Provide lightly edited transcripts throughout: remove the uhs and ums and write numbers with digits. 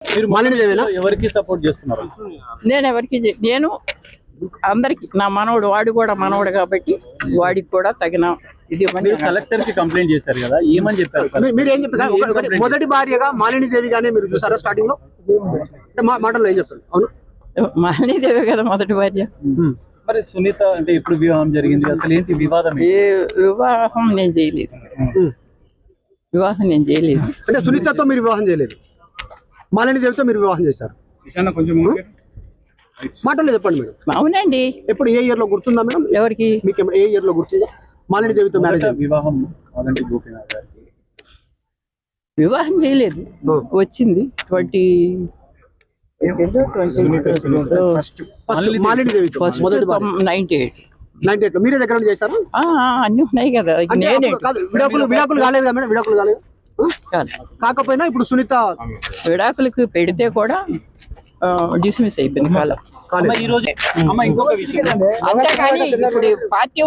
ఎవరికి సపోర్ట్ చేస్తున్నారు? నేను అందరికి నా మనవడు, వాడు కూడా మనవడు కాబట్టి వాడికి కూడా తగిన ఇది. కలెక్టర్ కి కంప్లైంట్ చేశారు కదా, ఏమని చెప్పారు? మీరు ఏం చెప్తారు? మొదటి భార్యగా మాలినీదేవి గానే మీరు చూసారా స్టార్టింగ్ లో? మాటల్లో ఏం చెప్తారు? అవును, మాలినీదేవి కదా మొదటి భార్య. మరి సునీత అంటే ఎప్పుడు వివాహం జరిగింది, అసలు ఏంటి వివాదం? వివాహం నేను చేయలేదు. అంటే సునీతతో మీరు వివాహం చేయలేదు, మాలినీదేవితో మీరు వివాహం చేశారు. మాటల్లో చెప్పండి మేడం. అవునండి. ఎప్పుడు ఏ ఇయర్ లో గుర్తుందా మేడం? ఎవరికి? మీకు ఏ ఇయర్ లో గుర్తుందా మాలినీదేవితో మ్యారేజ్ వివాహం? వివాహం చేయలేదు, వచ్చింది 98 లో మీరే దగ్గర చేశారు. అన్ని ఉన్నాయి కదా. విడాకులు కాలేదు కదా మేడం? విడాకులు కాలేదు. కాకపోయినా ఇప్పుడు సునీత విడాకులకు పెడితే కూడా డిస్మిస్ అయిపోయింది కాలం. అంతేకాని ఇప్పుడు పార్టీ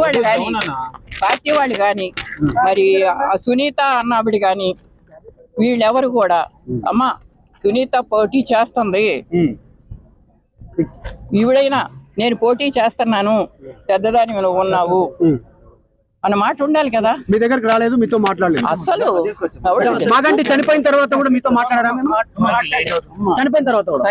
వాళ్ళు కానీ మరి సునీత అన్నావిడ కానీ వీళ్ళెవరు కూడా అమ్మా సునీత పోటీ చేస్తుంది, ఈవిడైనా నేను పోటీ చేస్తున్నాను, పెద్దదాని నువ్వు ఉన్నావు అన్న మాట ఉండాలి కదా. మీ దగ్గరకు రాలేదు, మీతో మాట్లాడలేదు అసలు. మాకంటే చనిపోయిన తర్వాత కూడా మీతో మాట్లాడారా? చనిపోయిన తర్వాత కూడా